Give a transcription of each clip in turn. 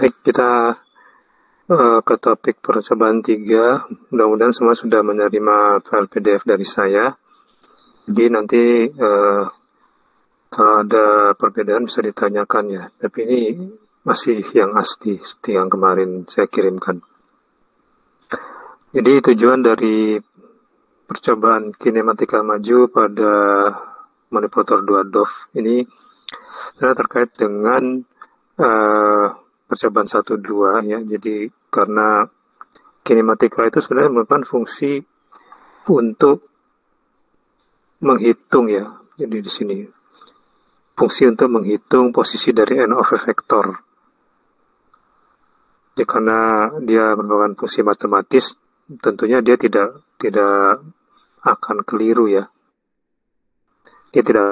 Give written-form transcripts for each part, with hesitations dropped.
Baik, kita ke topik percobaan 3. Mudah-mudahan semua sudah menerima file PDF dari saya. Jadi nanti kalau ada perbedaan bisa ditanyakan ya. Tapi ini masih yang asli seperti yang kemarin saya kirimkan. Jadi tujuan dari percobaan kinematika maju pada manipulator 2 DOF ini terkait dengan percobaan 1-2 ya. Jadi karena kinematika itu sebenarnya merupakan fungsi untuk menghitung ya. Jadi di sini fungsi untuk menghitung posisi dari n of a vector. Jadi karena dia merupakan fungsi matematis, tentunya dia tidak akan keliru ya. Dia tidak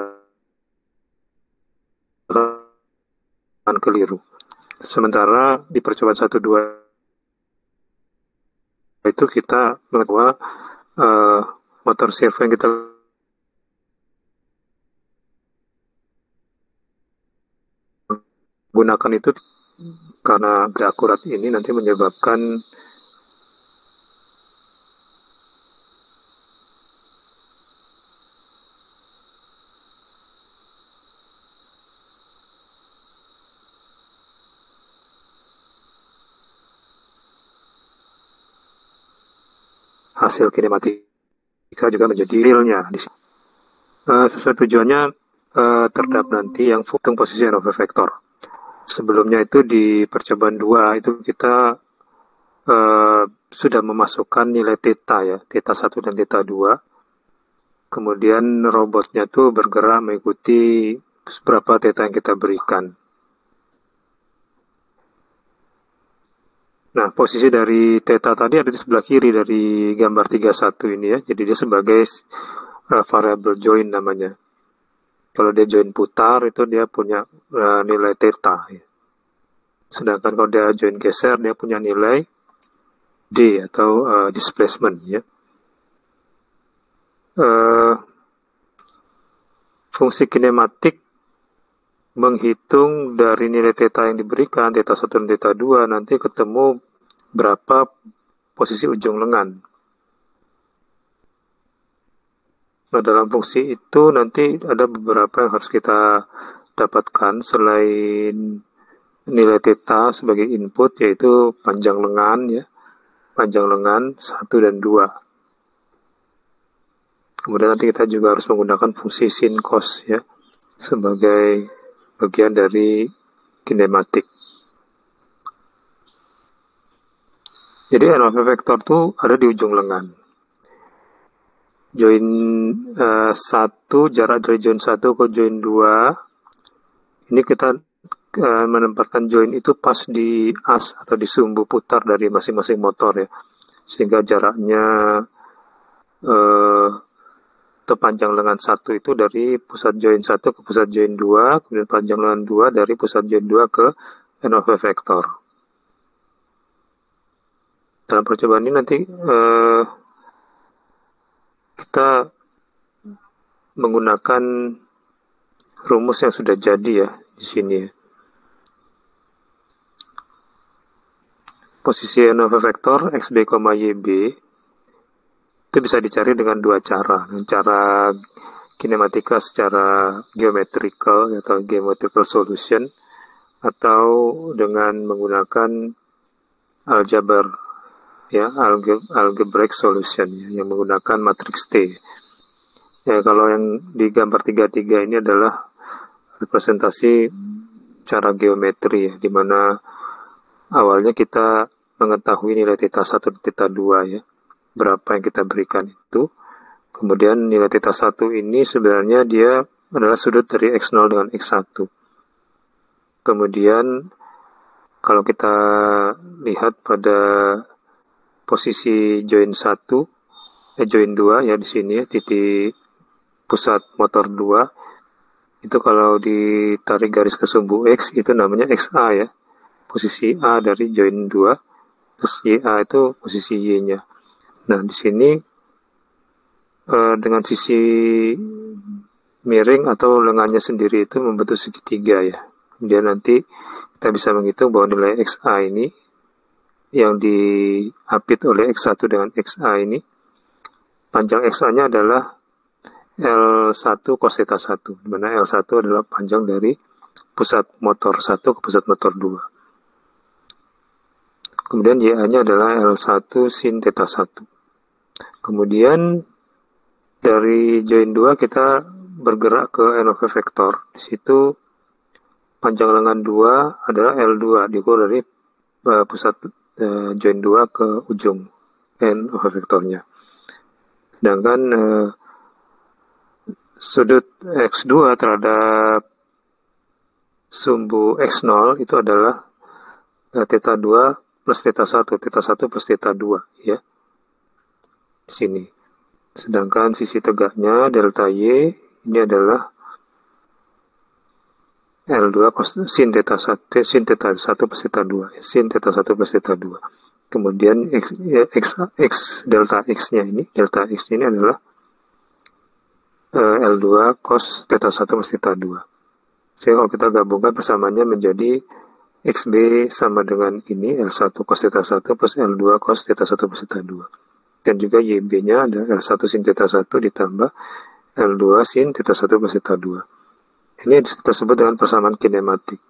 akan keliru. Sementara di percobaan 1-2 itu kita mengetahui motor servo yang kita gunakan itu karena tidak akurat ini nanti menyebabkan hasil kinematika juga menjadi realnya. Sesuai tujuannya terdapat nanti yang hitung posisi n of a vector. Sebelumnya itu di percobaan 2 itu kita sudah memasukkan nilai theta ya, theta 1 dan theta 2. Kemudian robotnya tuh bergerak mengikuti berapa theta yang kita berikan. Nah, posisi dari theta tadi ada di sebelah kiri dari gambar 31 ini ya. Jadi dia sebagai variable join namanya. Kalau dia join putar itu dia punya nilai theta ya. Sedangkan kalau dia join geser dia punya nilai D atau displacement ya. Fungsi kinematik menghitung dari nilai theta yang diberikan, theta 1 dan theta 2, nanti ketemu berapa posisi ujung lengan. Nah, dalam fungsi itu nanti ada beberapa yang harus kita dapatkan selain nilai theta sebagai input, yaitu panjang lengan ya, panjang lengan 1 dan 2. Kemudian nanti kita juga harus menggunakan fungsi sin cos ya sebagai bagian dari kinematik. Jadi n of a vector itu ada di ujung lengan. Join 1, jarak dari join 1 ke join 2, ini kita menempatkan join itu pas di as atau di sumbu putar dari masing-masing motor ya, sehingga jaraknya atau panjang lengan 1 itu dari pusat join 1 ke pusat join 2, kemudian panjang lengan 2 dari pusat join 2 ke n of a vector. Dalam percobaan ini nanti kita menggunakan rumus yang sudah jadi ya di sini ya. Posisi n of a vector xb, yb itu bisa dicari dengan dua cara. Cara kinematika secara geometrical atau geometrical solution, atau dengan menggunakan aljabar ya, algebraic solution ya, yang menggunakan matriks T. Ya, kalau yang di gambar 33 ini adalah representasi cara geometri ya, di mana awalnya kita mengetahui nilai theta 1 dan theta 2 ya, berapa yang kita berikan itu. Kemudian nilai theta 1 ini sebenarnya dia adalah sudut dari x0 dengan x1. Kemudian kalau kita lihat pada posisi join 1, join 2 ya di sini ya, titik pusat motor 2, itu kalau ditarik garis ke sumbu X itu namanya XA ya, posisi A dari join 2, terus YA itu posisi Y-nya. Nah, di sini dengan sisi miring atau lengannya sendiri itu membentuk segitiga ya. Kemudian nanti kita bisa menghitung bahwa nilai XA ini yang diapit oleh X1 dengan XA ini, panjang XA-nya adalah L1 cos theta 1, di mana L1 adalah panjang dari pusat motor 1 ke pusat motor 2. Kemudian YA-nya adalah L1 sin theta 1. Kemudian dari join 2 kita bergerak ke N of a vektor. Di situ panjang lengan 2 adalah L2 diukur dari pusat join 2 ke ujung N of a vektornya. Sedangkan sudut X2 terhadap sumbu X0 itu adalah theta 2 plus theta 1, theta 1 plus theta 2 ya. Di sini. Sedangkan sisi tegaknya delta Y ini adalah L2 cos sin theta 1 plus theta 2, sin theta 1 plus theta 2. Kemudian X delta X-nya ini, delta X ini adalah L2 cos theta 1 plus theta 2. Jadi kalau kita gabungkan persamaannya menjadi XB sama dengan ini, L1 cos theta 1 plus L2 cos theta 1 plus theta 2. Dan juga YB-nya ada L1 sin theta 1 ditambah L2 sin theta 1 plus theta 2. Ini kita sebut dengan persamaan kinematik.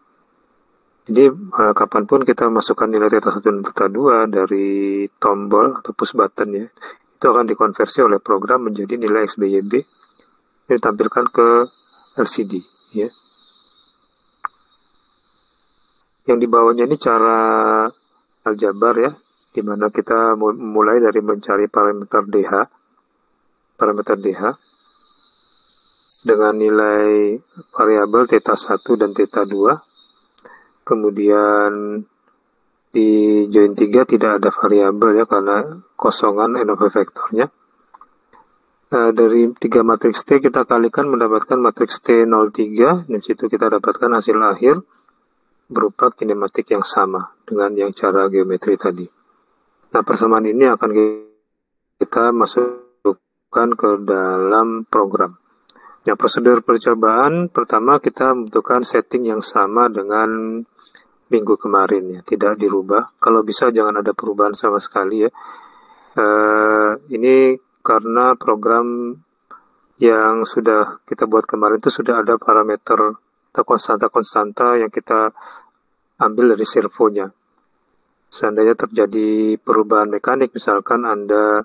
Jadi kapanpun kita masukkan nilai theta 1 dan theta 2 dari tombol atau push button ya, itu akan dikonversi oleh program menjadi nilai XBYB yang ditampilkan ke LCD ya. Yang di bawahnya ini cara aljabar ya, di mana kita mulai dari mencari parameter DH dengan nilai variabel theta 1 dan theta 2. Kemudian di join 3 tidak ada variabel ya, karena kosongan N of a vektornya. Dari 3 matriks T kita kalikan mendapatkan matriks T03, dan situ kita dapatkan hasil akhir berupa kinematik yang sama dengan yang cara geometri tadi. Nah, persamaan ini akan kita masukkan ke dalam program. Nah, prosedur percobaan pertama kita membutuhkan setting yang sama dengan minggu kemarin ya, tidak dirubah. Kalau bisa jangan ada perubahan sama sekali ya. Ini karena program yang sudah kita buat kemarin itu sudah ada parameter atau konstanta-konstanta yang kita ambil dari servonya. Seandainya terjadi perubahan mekanik, misalkan Anda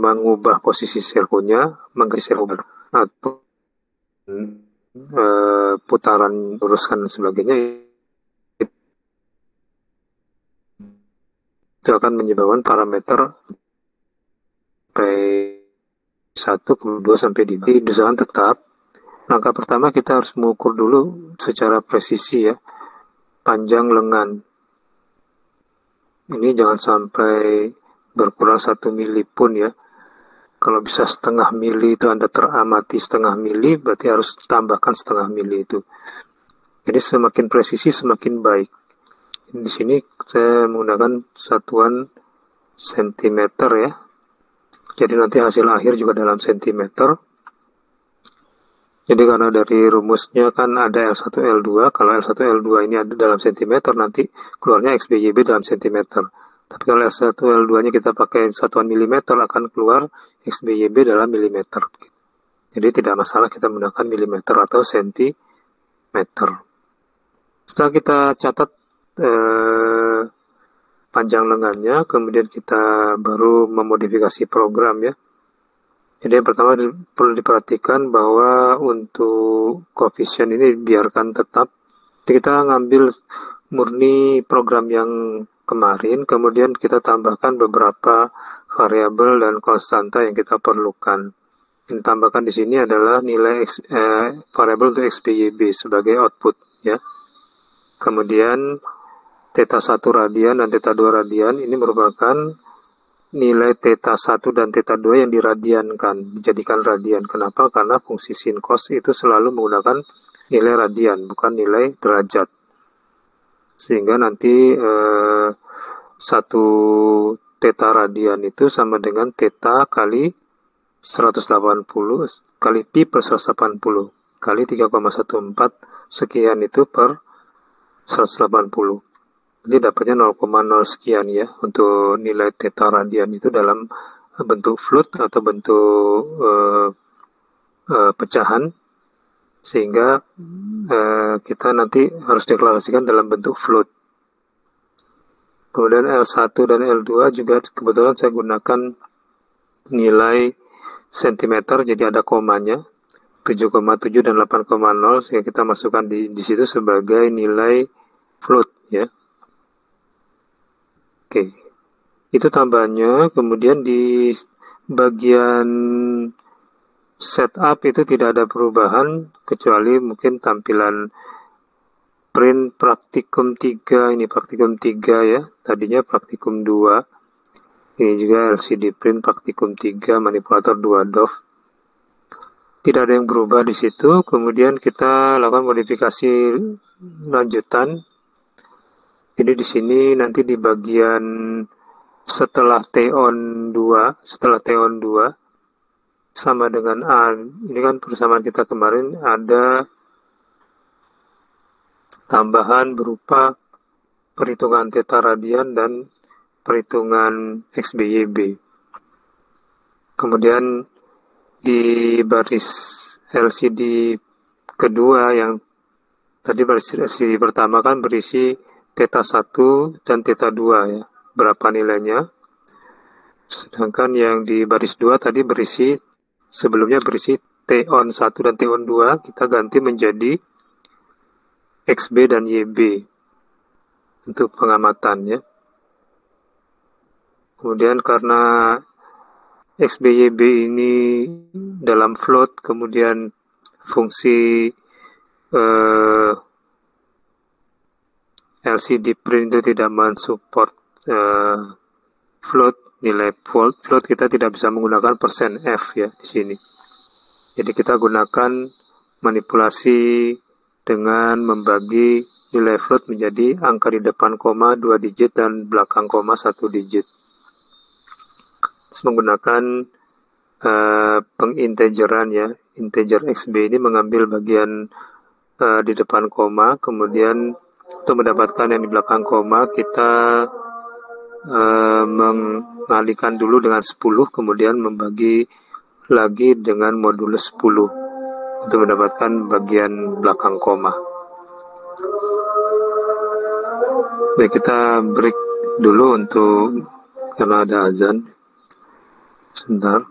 mengubah posisi servonya, mengganti servo baru, atau putaran luruskan dan sebagainya, itu akan menyebabkan parameter P1, 2 sampai 5 diusahakan tetap. Langkah pertama kita harus mengukur dulu secara presisi ya, panjang lengan. Ini jangan sampai berkurang 1 mili pun ya. Kalau bisa setengah mili itu Anda teramati setengah mili, berarti harus tambahkan setengah mili itu. Jadi semakin presisi semakin baik. Di sini saya menggunakan satuan sentimeter ya. Jadi nanti hasil akhir juga dalam sentimeter. Jadi karena dari rumusnya kan ada L1 L2, kalau L1 L2 ini ada dalam sentimeter, nanti keluarnya XBYB dalam sentimeter. Tapi kalau L1 L2 nya kita pakai satuan milimeter, akan keluar XBYB dalam milimeter. Jadi tidak masalah kita menggunakan milimeter atau sentimeter. Setelah kita catat panjang lengannya, kemudian kita baru memodifikasi program ya. Jadi yang pertama perlu diperhatikan bahwa untuk koefisien ini biarkan tetap. Jadi kita ngambil murni program yang kemarin, kemudian kita tambahkan beberapa variabel dan konstanta yang kita perlukan. Yang ditambahkan di sini adalah nilai variabel untuk XBYB sebagai output ya. Kemudian theta 1 radian dan theta 2 radian ini merupakan nilai theta 1 dan theta 2 yang diradiankan, dijadikan radian. Kenapa? Karena fungsi sin cos itu selalu menggunakan nilai radian, bukan nilai derajat. Sehingga nanti 1 theta radian itu sama dengan theta kali 180 kali pi per 180 kali 3,14 sekian itu per 180. Jadi dapatnya 0,0 sekian ya untuk nilai theta radian itu dalam bentuk float atau bentuk pecahan, sehingga kita nanti harus deklarasikan dalam bentuk float. Kemudian L1 dan L2 juga kebetulan saya gunakan nilai cm, jadi ada komanya 7,7 dan 8,0, sehingga kita masukkan di situ sebagai nilai float ya. Oke, itu tambahannya. Kemudian di bagian setup itu tidak ada perubahan, kecuali mungkin tampilan print praktikum 3, ini praktikum 3 ya, tadinya praktikum 2, ini juga LCD print praktikum 3, manipulator 2 DOF. Tidak ada yang berubah di situ. Kemudian kita lakukan modifikasi lanjutan. Jadi di sini nanti di bagian setelah T-on 2 sama dengan A. Ini kan persamaan kita kemarin, ada tambahan berupa perhitungan theta radian dan perhitungan XBYB. Kemudian di baris LCD kedua, yang tadi baris LCD pertama kan berisi theta 1 dan theta 2 ya, berapa nilainya. Sedangkan yang di baris 2 tadi sebelumnya berisi T-on 1 dan T-on 2, kita ganti menjadi XB dan YB untuk pengamatan ya. Kemudian karena XBYB ini dalam float, kemudian fungsi LCD print itu tidak mensupport float, nilai float kita tidak bisa menggunakan %F ya di sini. Jadi kita gunakan manipulasi dengan membagi nilai float menjadi angka di depan koma 2 digit dan belakang koma 1 digit. Terus menggunakan pengintegeran ya, integer XB ini mengambil bagian di depan koma, kemudian untuk mendapatkan yang di belakang koma kita mengalihkan dulu dengan 10, kemudian membagi lagi dengan modulus 10 untuk mendapatkan bagian belakang koma. Baik, kita break dulu karena ada azan. Sebentar.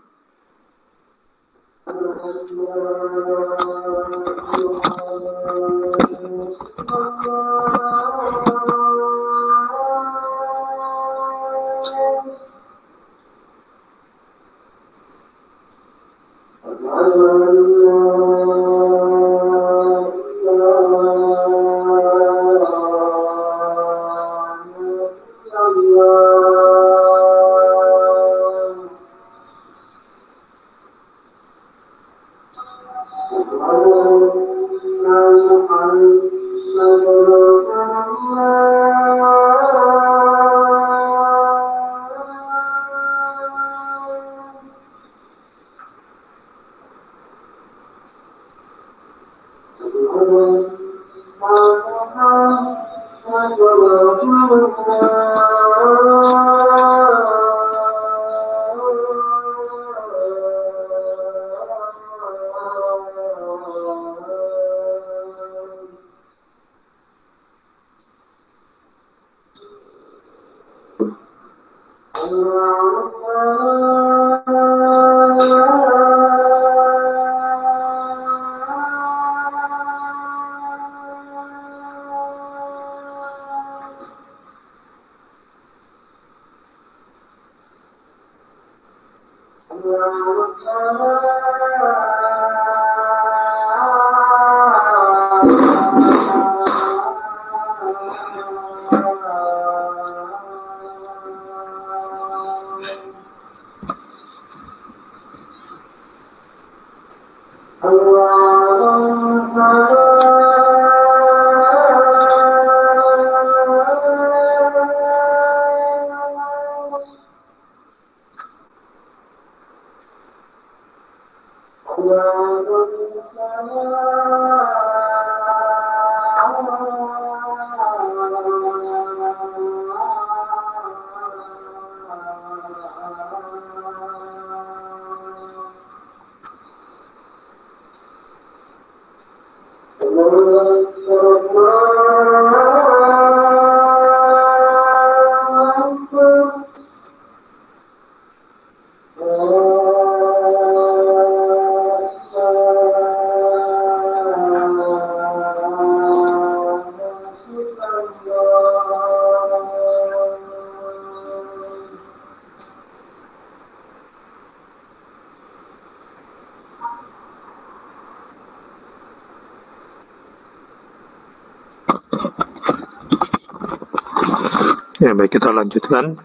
Ya, baik, kita lanjutkan.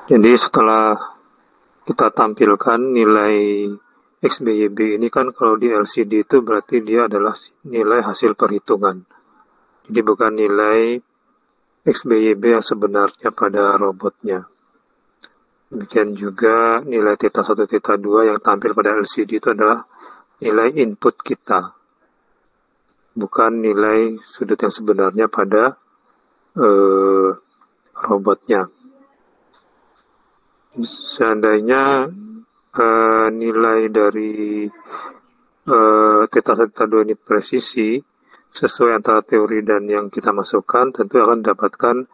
Jadi setelah kita tampilkan nilai XBYB ini kan kalau di LCD itu berarti dia adalah nilai hasil perhitungan. Jadi bukan nilai XBYB yang sebenarnya pada robotnya. Demikian juga nilai θ1, θ2 yang tampil pada LCD itu adalah nilai input kita. Bukan nilai sudut yang sebenarnya pada robotnya. Seandainya nilai dari θ1, θ2 ini presisi sesuai antara teori dan yang kita masukkan, tentu akan mendapatkan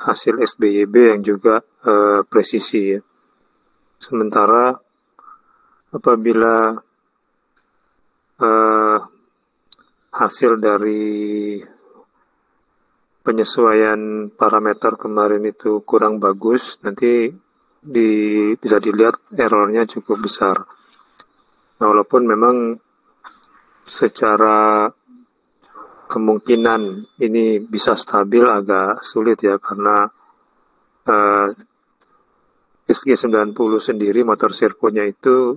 hasil SBYB yang juga presisi ya. Sementara apabila hasil dari penyesuaian parameter kemarin itu kurang bagus, nanti bisa dilihat errornya cukup besar. Nah, walaupun memang secara kemungkinan ini bisa stabil agak sulit ya, karena SG90 sendiri motor servonya itu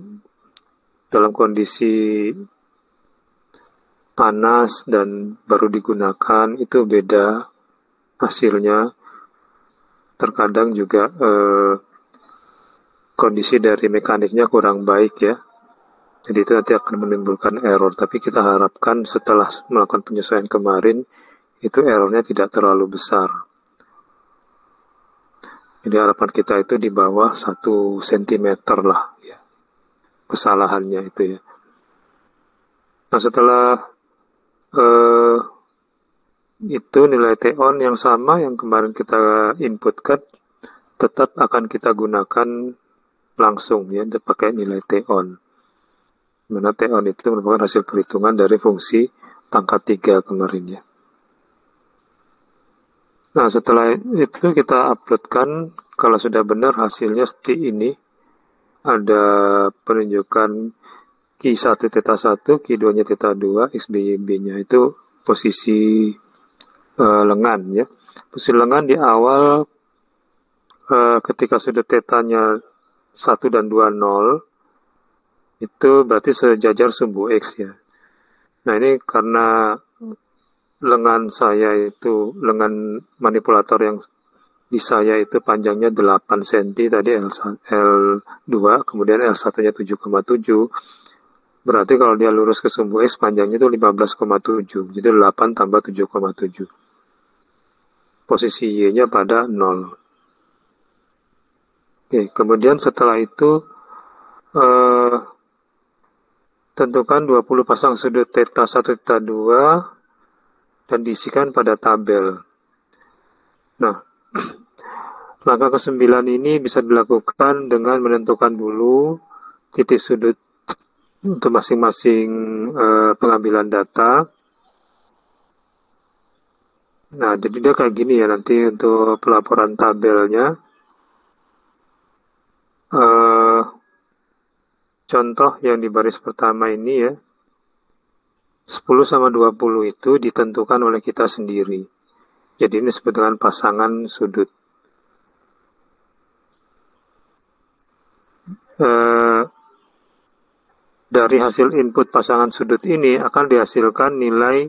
dalam kondisi panas dan baru digunakan itu beda hasilnya. Terkadang juga kondisi dari mekaniknya kurang baik ya, jadi itu nanti akan menimbulkan error. Tapi kita harapkan setelah melakukan penyesuaian kemarin itu errornya tidak terlalu besar. Jadi harapan kita itu di bawah 1 cm lah ya, kesalahannya itu ya. Nah, setelah itu nilai T-on yang sama yang kemarin kita inputkan tetap akan kita gunakan langsung ya, pakai nilai T-on. Mana T-on itu merupakan hasil perhitungan dari fungsi pangkat 3 kemarin ya. Nah, setelah itu kita uploadkan. Kalau sudah benar hasilnya seperti ini. Ada penunjukan Q1 θ1, Q2-nya θ2, XBYB-nya itu posisi lengan ya. Posisi lengan di awal ketika sudut θ-nya 1 dan 2, 0, itu berarti sejajar sumbu X ya. Nah, ini karena lengan saya itu, lengan manipulator yang di saya itu panjangnya 8 cm tadi L2, kemudian L1-nya 7,7. Berarti kalau dia lurus ke sumbu X panjangnya itu 15,7. Jadi 8 tambah 7,7. Posisi Y-nya pada 0. Oke, kemudian setelah itu tentukan 20 pasang sudut θ1, θ2 dan diisikan pada tabel. Nah, langkah ke-9 ini bisa dilakukan dengan menentukan dulu titik sudut untuk masing-masing pengambilan data. Nah, jadi dia kayak gini ya nanti untuk pelaporan tabelnya. Contoh yang di baris pertama ini ya, 10 sama 20 itu ditentukan oleh kita sendiri. Jadi ini disebut dengan pasangan sudut. Dari hasil input pasangan sudut ini akan dihasilkan nilai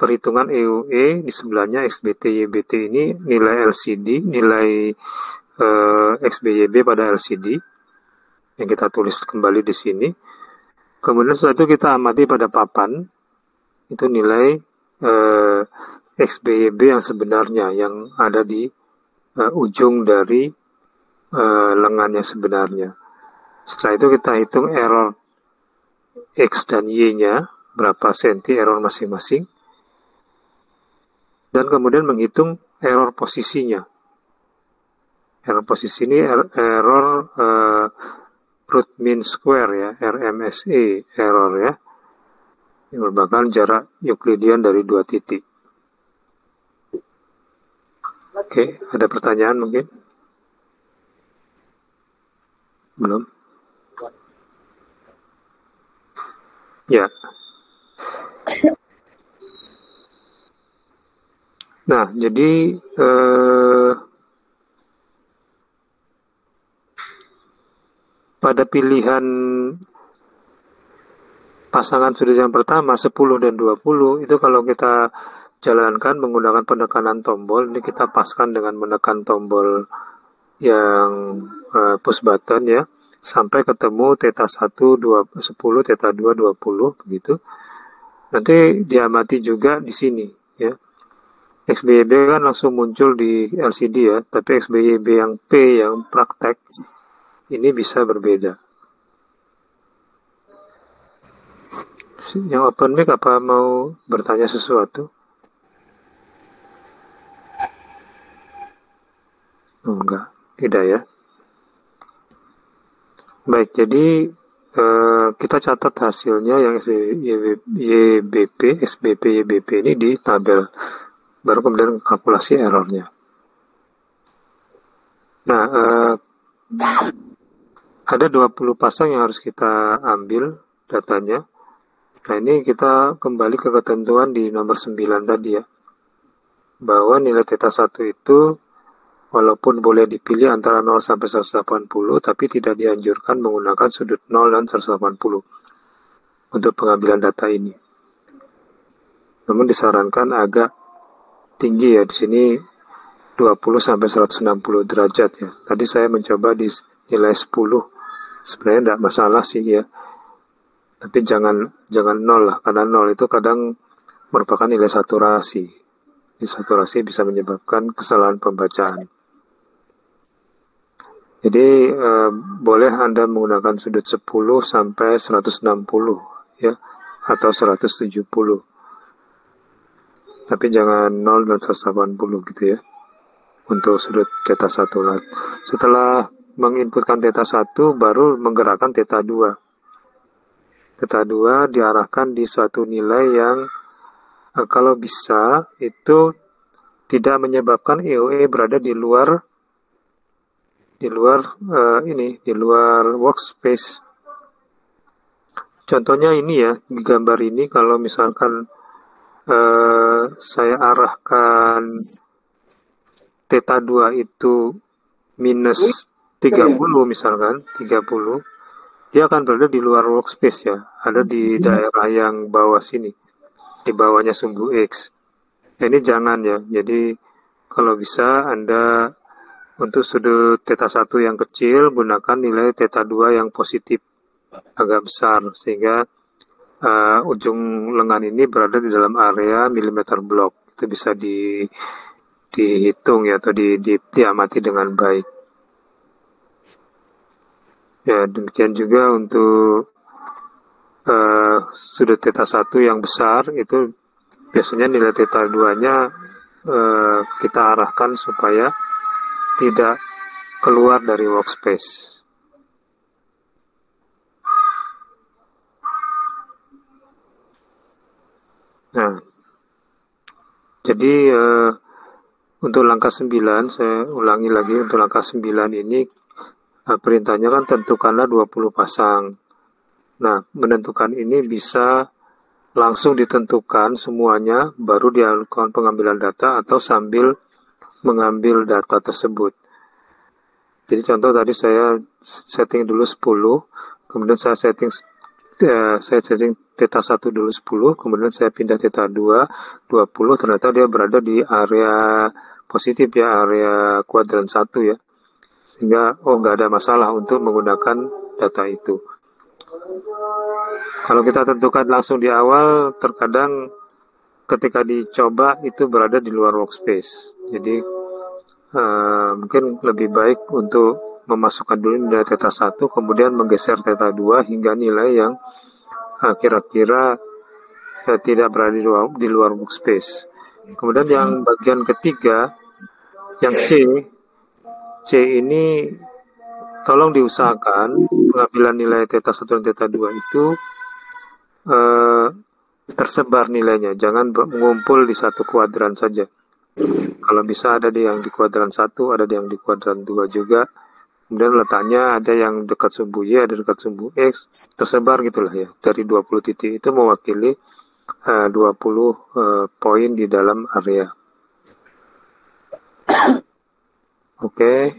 perhitungan EUE, di sebelahnya XBT, YBT ini nilai LCD, nilai XBYB pada LCD yang kita tulis kembali di sini. Kemudian setelah itu kita amati pada papan, itu nilai XBYB yang sebenarnya yang ada di ujung dari lengannya sebenarnya. Setelah itu kita hitung error X dan Y-nya, berapa senti error masing-masing. dan kemudian menghitung error posisinya. Error posisi ini error root mean square ya, RMSE error ya, yang merupakan jarak Euclidean dari dua titik. Oke, ada pertanyaan mungkin? Belum? Ya. Nah, jadi pada pilihan pasangan sudut yang pertama 10 dan 20 itu kalau kita jalankan menggunakan penekanan tombol, ini kita paskan dengan menekan tombol yang push button ya, sampai ketemu theta 1 10, theta 2 20 begitu. Nanti diamati juga di sini ya. XBYB kan langsung muncul di LCD ya, tapi XBYB yang P yang praktek ini bisa berbeda. Yang open mic apa mau bertanya sesuatu? Oh, enggak, tidak ya. Baik, jadi kita catat hasilnya yang SBP, YBP ini di tabel. Baru kemudian kalkulasi errornya. Nah, ada 20 pasang yang harus kita ambil datanya. Nah, ini kita kembali ke ketentuan di nomor 9 tadi ya. Bahwa nilai theta 1 itu walaupun boleh dipilih antara 0 sampai 180, tapi tidak dianjurkan menggunakan sudut 0 dan 180 untuk pengambilan data ini. Namun disarankan agak tinggi ya, di sini 20 sampai 160 derajat ya. Tadi saya mencoba di nilai 10. Sebenarnya tidak masalah sih ya. Tapi jangan 0 lah, karena 0 itu kadang merupakan nilai saturasi. Di saturasi bisa menyebabkan kesalahan pembacaan. Jadi boleh Anda menggunakan sudut 10 sampai 160 ya, atau 170. Tapi jangan 0 dan 180 gitu ya. Untuk sudut theta 1. Setelah menginputkan theta 1 baru menggerakkan theta 2. Theta 2 diarahkan di suatu nilai yang kalau bisa itu tidak menyebabkan EOE berada di luar workspace. Contohnya ini ya, di gambar ini kalau misalkan saya arahkan theta 2 itu minus 30 misalkan, 30, dia akan berada di luar workspace ya, ada di daerah yang bawah sini, di bawahnya sumbu X. Ini jangan ya, jadi kalau bisa Anda untuk sudut theta 1 yang kecil, gunakan nilai theta 2 yang positif, agak besar, sehingga ujung lengan ini berada di dalam area milimeter blok. Itu bisa dihitung ya, atau diamati dengan baik. Ya, demikian juga untuk sudut theta 1 yang besar, itu biasanya nilai theta 2-nya kita arahkan supaya tidak keluar dari workspace. Nah, jadi untuk langkah 9, saya ulangi lagi, untuk langkah 9 ini perintahnya kan tentukanlah 20 pasang. Nah, menentukan ini bisa langsung ditentukan semuanya, baru dilakukan pengambilan data atau sambil mengambil data tersebut. Jadi contoh tadi saya setting dulu 10, kemudian saya setting theta 1 dulu 10, kemudian saya pindah theta 2, 20, ternyata dia berada di area positif ya, area kuadran 1 ya. Sehingga nggak ada masalah untuk menggunakan data itu. Kalau kita tentukan langsung di awal, terkadang ketika dicoba itu berada di luar workspace. Jadi mungkin lebih baik untuk memasukkan dulu nilai theta 1, kemudian menggeser theta 2 hingga nilai yang kira-kira tidak berada di luar workspace. Kemudian yang bagian ketiga, yang C ini tolong diusahakan pengambilan nilai theta 1 dan theta 2 itu tersebar nilainya, jangan mengumpul di satu kuadran saja. Kalau bisa ada yang di kuadran 1, ada yang di kuadran 2 juga. Kemudian letaknya ada yang dekat sumbu Y, ada dekat sumbu X, tersebar gitulah ya. Dari 20 titik itu mewakili 20 poin di dalam area. Oke.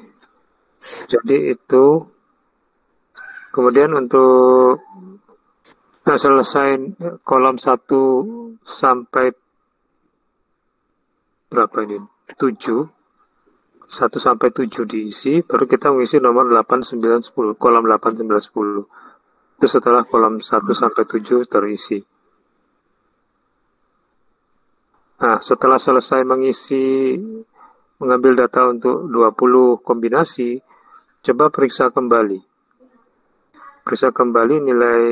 Jadi itu. Kemudian untuk selesai kolom 1 sampai berapa ini? 7. 1 sampai 7 diisi, baru kita mengisi nomor 8, 9, 10, kolom 8, 9, 10. Itu setelah kolom 1 sampai 7 terisi. Nah, setelah selesai mengambil data untuk 20 kombinasi, coba periksa kembali. Periksa kembali nilai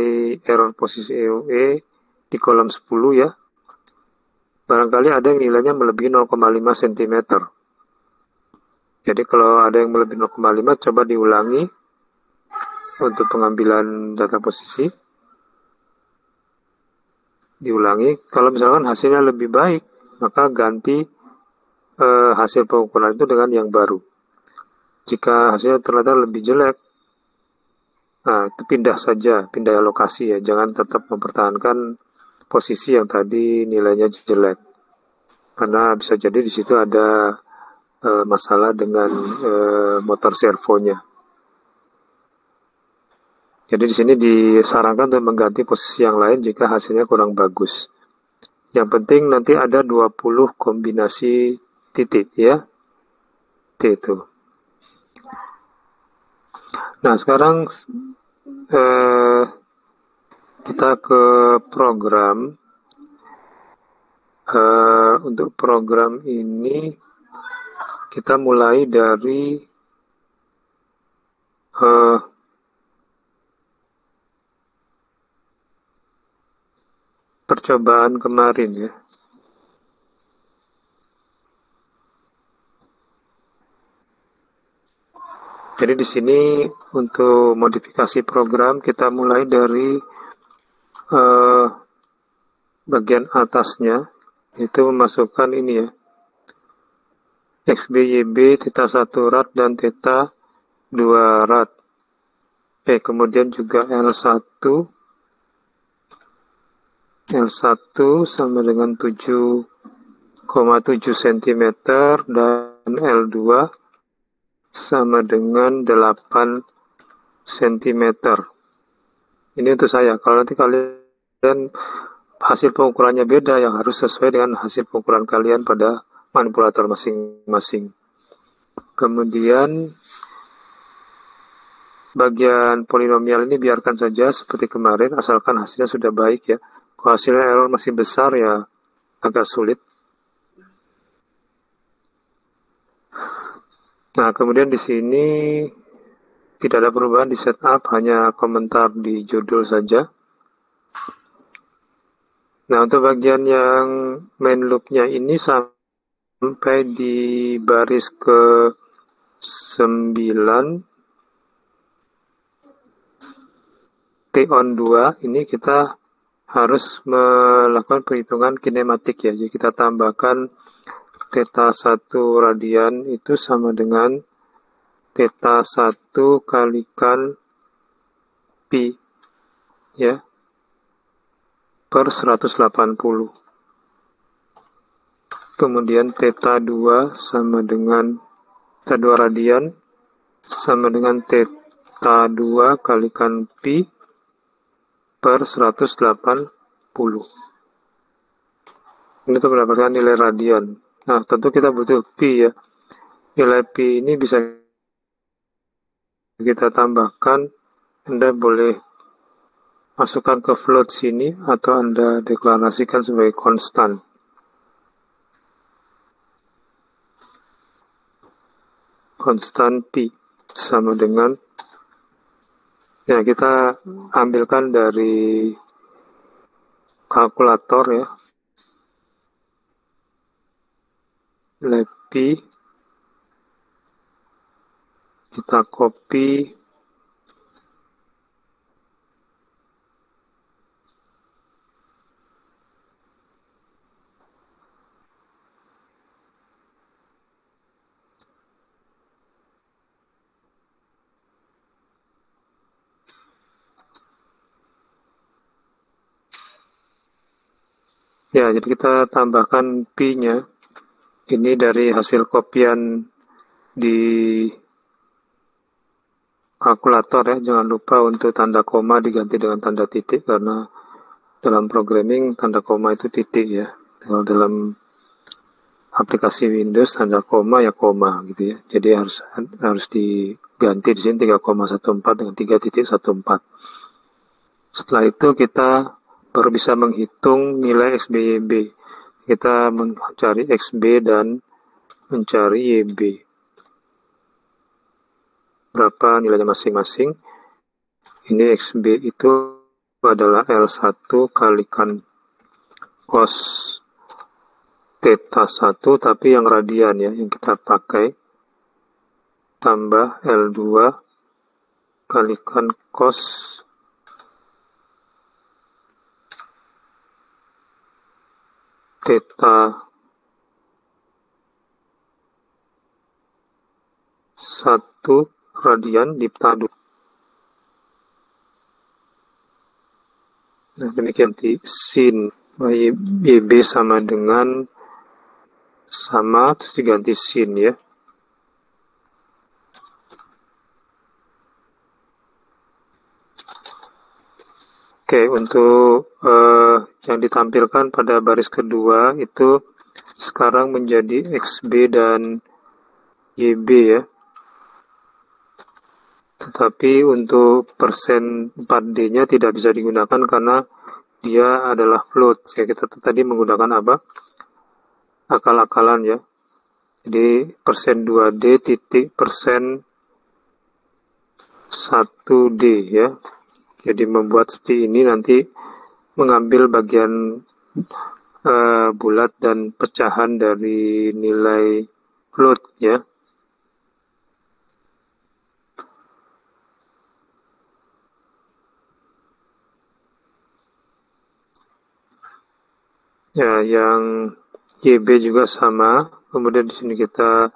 error posisi EOE di kolom 10 ya. Barangkali ada yang nilainya melebihi 0,5 cm. Jadi kalau ada yang melebihi 0,5, coba diulangi untuk pengambilan data posisi. Diulangi, kalau misalkan hasilnya lebih baik, maka ganti hasil pengukuran itu dengan yang baru. Jika hasilnya ternyata lebih jelek, nah itu pindah saja, pindah lokasi ya, jangan tetap mempertahankan posisi yang tadi nilainya jelek. Karena bisa jadi di situ ada masalah dengan motor servonya. Jadi di sini disarankan untuk mengganti posisi yang lain jika hasilnya kurang bagus. Yang penting nanti ada 20 kombinasi titik ya. Itu. Nah, sekarang kita ke program. Untuk program ini kita mulai dari percobaan kemarin ya. Jadi di sini untuk modifikasi program kita mulai dari bagian atasnya, itu memasukkan ini ya, XBYB, theta 1 rad dan theta 2 rad. Oke, kemudian juga L1 sama dengan 7,7 cm dan L2 sama dengan 8 cm. Ini untuk saya. Kalau nanti kalian hasil pengukurannya beda, yang harus sesuai dengan hasil pengukuran kalian pada manipulator masing-masing. Kemudian bagian polinomial ini biarkan saja seperti kemarin, asalkan hasilnya sudah baik ya. Kalau hasilnya error masih besar ya agak sulit. Nah, kemudian di sini tidak ada perubahan di setup, hanya komentar di judul saja. Nah, untuk bagian yang main loop-nya ini sampai di baris ke 9 T on 2 ini kita harus melakukan perhitungan kinematik ya. Jadi kita tambahkan theta 1 radian itu sama dengan theta 1 kalikan pi ya per 180. Kemudian theta 2 sama dengan theta 2 radian sama dengan theta 2 kalikan pi per 180. Ini untuk mendapatkan nilai radian. Nah, tentu kita butuh pi ya. Nilai pi ini bisa kita tambahkan. Anda boleh masukkan ke float sini atau Anda deklarasikan sebagai konstan. Konstan pi sama dengan, ya kita ambilkan dari kalkulator ya, LEPI, kita copy, ya, jadi kita tambahkan P-nya. Ini dari hasil kopian di kalkulator ya. Jangan lupa untuk tanda koma diganti dengan tanda titik, karena dalam programming tanda koma itu titik ya. Kalau dalam aplikasi Windows tanda koma ya koma gitu ya. Jadi harus diganti di sini 3,14 dengan 3.14. Setelah itu kita baru bisa menghitung nilai XB-YB. Kita mencari XB dan mencari YB. Berapa nilainya masing-masing. Ini XB itu adalah L1 kalikan cos theta 1, tapi yang radian ya, yang kita pakai, tambah L2 kalikan cos theta 1 radian dipadu. Nah, demikian di sin YB sama dengan terus diganti sin ya. Oke, untuk yang ditampilkan pada baris kedua itu sekarang menjadi XB dan YB ya. Tetapi untuk persen 4D-nya tidak bisa digunakan karena dia adalah float. Ya, kita tadi menggunakan apa? Akal-akalan ya. Jadi persen 2D titik persen 1D ya. Jadi membuat seperti ini nanti mengambil bagian bulat dan pecahan dari nilai float ya. Ya, yang YB juga sama. Kemudian di sini kita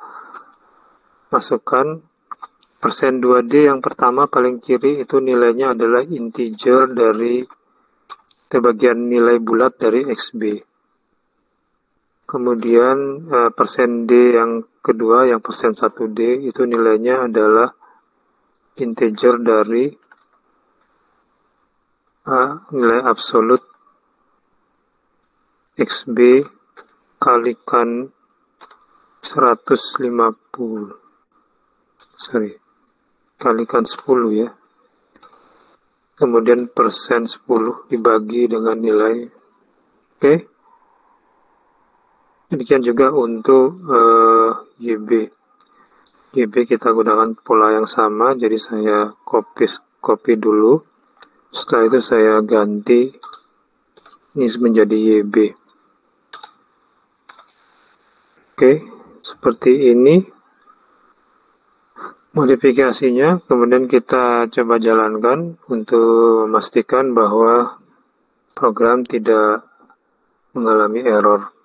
masukkan persen 2D yang pertama paling kiri itu nilainya adalah integer dari bagian nilai bulat dari XB. Kemudian persen D yang kedua, yang persen 1D itu nilainya adalah integer dari nilai absolut XB kalikan 150. Kalikan 10 ya. Kemudian persen 10 dibagi dengan nilai. Oke. Demikian juga untuk YB. YB kita gunakan pola yang sama, jadi saya copy dulu. Setelah itu saya ganti ini menjadi YB. Oke, seperti ini modifikasinya. Kemudian kita coba jalankan untuk memastikan bahwa program tidak mengalami error.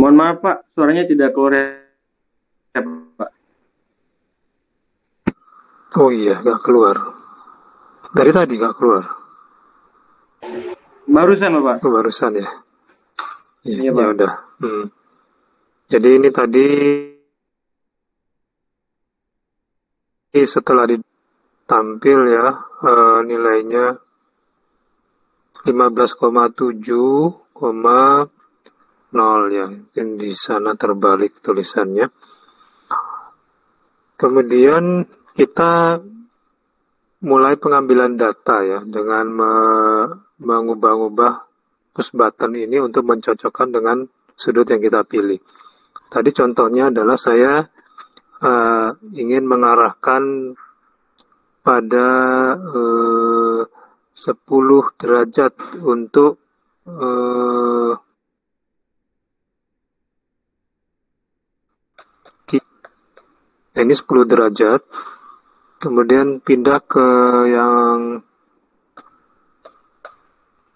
Mohon maaf Pak, suaranya tidak keluar ya Pak. Oh iya, nggak keluar. Dari tadi nggak keluar. Barusan Pak. Oh, barusan ya. Iya, Iya ya Pak. udah. Jadi ini tadi setelah ditampil ya, nilainya 15,7,0 ya. Mungkin di sana terbalik tulisannya. Kemudian kita mulai pengambilan data ya dengan mengubah-ubah push button ini untuk mencocokkan dengan sudut yang kita pilih. Tadi contohnya adalah saya ingin mengarahkan pada 10 derajat untuk ini 10 derajat, kemudian pindah ke yang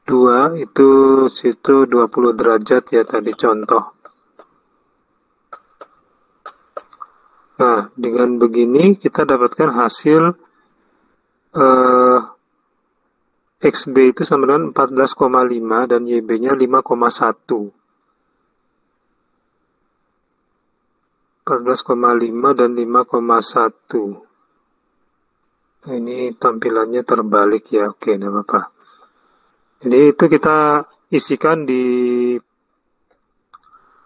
2 itu situ 20 derajat ya tadi contoh. Nah, dengan begini kita dapatkan hasil XB itu sama dengan 14,5 dan YB-nya 5,1. 14,5 dan 5,1. Nah, ini tampilannya terbalik ya. Oke, tidak apa-apa. Jadi itu kita isikan di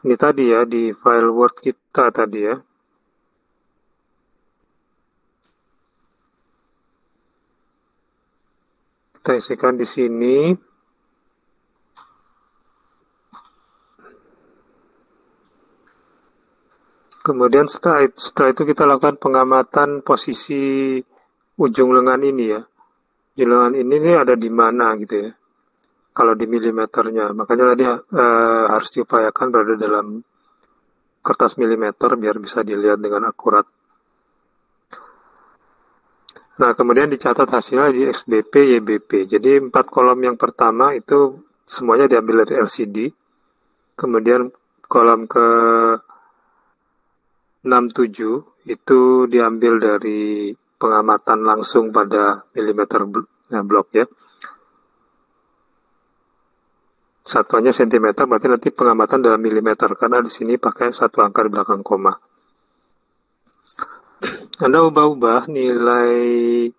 ini tadi ya, di file Word kita tadi ya. Kita isikan di sini. Kemudian setelah itu kita lakukan pengamatan posisi ujung lengan ini ya. Ujung lengan ini ada di mana gitu ya. Kalau di milimeternya, makanya tadi harus diupayakan berada dalam kertas milimeter biar bisa dilihat dengan akurat. Nah, kemudian dicatat hasilnya di XBP, YBP. Jadi 4 kolom yang pertama itu semuanya diambil dari LCD. Kemudian kolom ke 67 itu diambil dari pengamatan langsung pada milimeter blok ya. Satuannya sentimeter, berarti nanti pengamatan dalam milimeter karena di sini pakai satu angka di belakang koma. Anda ubah-ubah nilai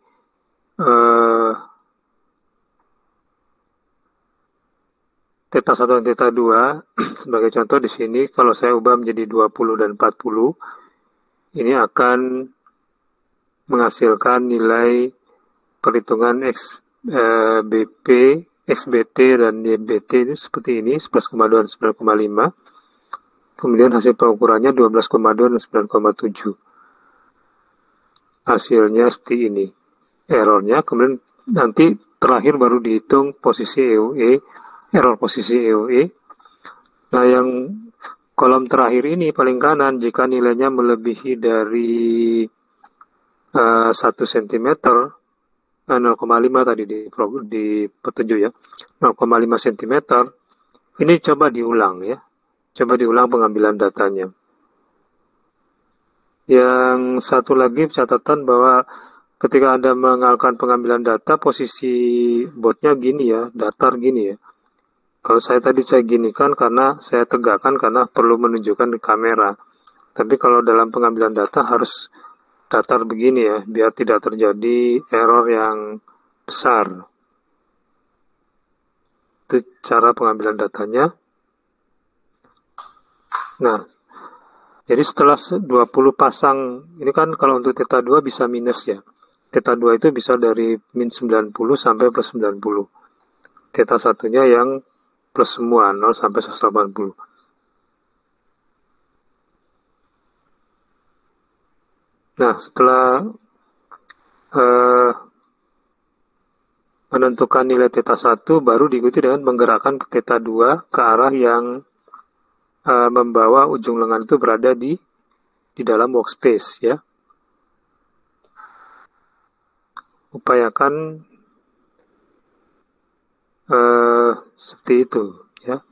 theta 1 dan theta 2 sebagai contoh di sini kalau saya ubah menjadi 20 dan 40 ini akan menghasilkan nilai perhitungan XBP, XBT dan YBT ini seperti ini 11,2 dan 9,5. Kemudian hasil pengukurannya 12,2 dan 9,7. Hasilnya seperti ini. Errornya kemudian nanti terakhir baru dihitung posisi EOE, error posisi EOE. Nah, yang kolom terakhir ini paling kanan jika nilainya melebihi dari 1 cm 0,5 tadi di petunjuk ya 0,5 cm ini coba diulang ya, coba diulang pengambilan datanya. Yang satu lagi catatan bahwa ketika Anda melakukan pengambilan data posisi boardnya gini ya, datar gini ya. Kalau saya tadi saya ginikan karena saya tegakkan karena perlu menunjukkan di kamera. Tapi kalau dalam pengambilan data harus datar begini ya, biar tidak terjadi error yang besar. Itu cara pengambilan datanya. Nah, jadi setelah 20 pasang, ini kan kalau untuk theta 2 bisa minus ya. Theta 2 itu bisa dari min 90 sampai plus 90. Theta satunya yang plus semua, 0 sampai 180. Nah, setelah menentukan nilai theta 1 baru diikuti dengan menggerakkan theta 2 ke arah yang membawa ujung lengan itu berada di dalam workspace ya. Upayakan seperti itu ya.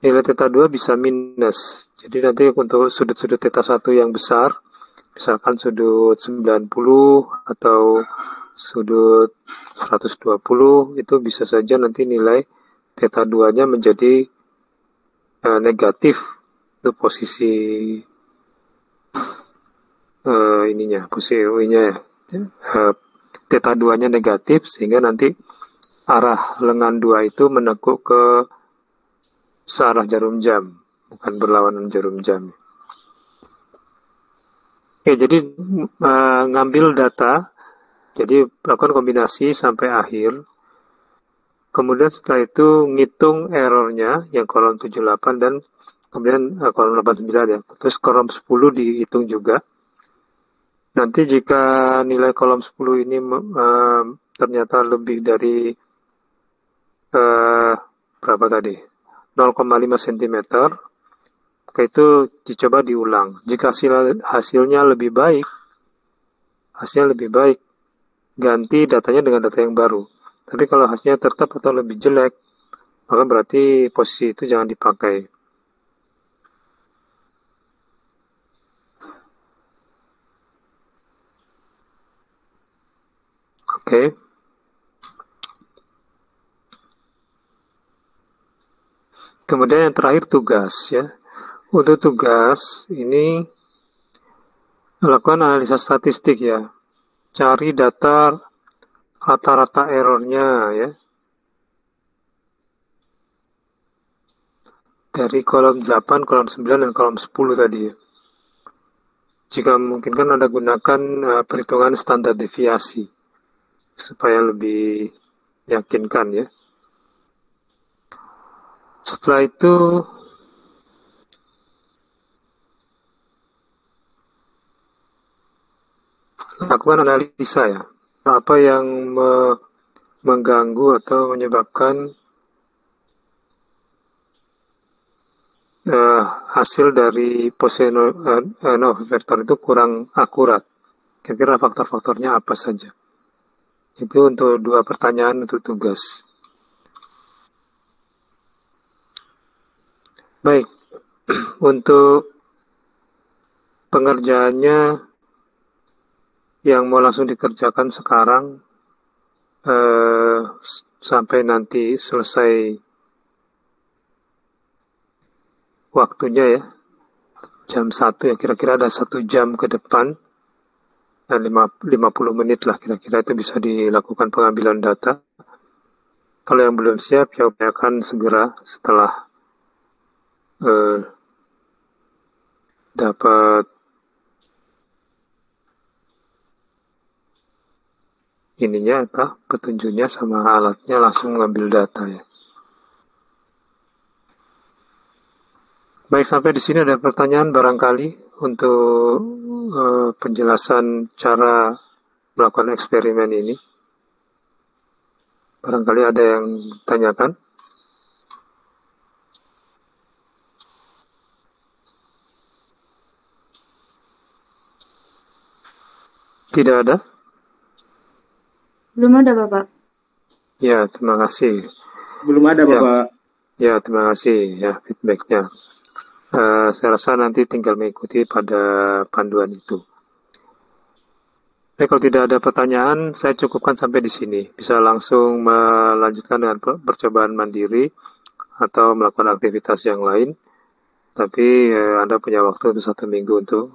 nilai theta 2 bisa minus. Jadi nanti untuk sudut-sudut theta 1 yang besar, misalkan sudut 90 atau sudut 120, itu bisa saja nanti nilai theta 2-nya menjadi negatif. Itu posisi posisi UI-nya ya. Theta 2-nya negatif, sehingga nanti arah lengan 2 itu menekuk ke searah jarum jam, bukan berlawanan jarum jam. Oke, jadi ngambil data, jadi lakukan kombinasi sampai akhir. Kemudian setelah itu ngitung errornya yang kolom 78 dan kemudian kolom 89 ya. Terus kolom 10 dihitung juga. Nanti jika nilai kolom 10 ini ternyata lebih dari berapa tadi? 0,5 cm, maka itu dicoba diulang. Jika hasilnya lebih baik, ganti datanya dengan data yang baru. Tapi kalau hasilnya tetap atau lebih jelek, maka berarti posisi itu jangan dipakai. Oke. Kemudian yang terakhir tugas ya. Untuk tugas ini lakukan analisa statistik ya. Cari data rata-rata errornya ya. Dari kolom 8, kolom 9, dan kolom 10 tadi ya. Jika memungkinkan Anda gunakan perhitungan standar deviasi supaya lebih meyakinkan ya. Setelah itu lakukan analisa ya. Apa yang mengganggu atau menyebabkan hasil dari vektor itu kurang akurat. Kira-kira faktor-faktornya apa saja? Itu untuk 2 pertanyaan untuk tugas. Baik, untuk pengerjaannya yang mau langsung dikerjakan sekarang sampai nanti selesai waktunya ya, jam 1 ya, kira-kira ada 1 jam ke depan, dan 50 menit lah kira-kira itu bisa dilakukan pengambilan data. Kalau yang belum siap ya upayakan segera setelah dapat petunjuknya sama alatnya, langsung mengambil data ya. Baik, sampai di sini ada pertanyaan barangkali untuk penjelasan cara melakukan eksperimen ini. Barangkali ada yang tanyakan. Tidak ada? Belum ada, Bapak. Ya, terima kasih. Belum ada, Bapak. Ya, terima kasih ya feedbacknya. Saya rasa nanti tinggal mengikuti pada panduan itu. Kalau tidak ada pertanyaan, saya cukupkan sampai di sini. Bisa langsung melanjutkan dengan percobaan mandiri atau melakukan aktivitas yang lain. Tapi Anda punya waktu untuk 1 minggu untuk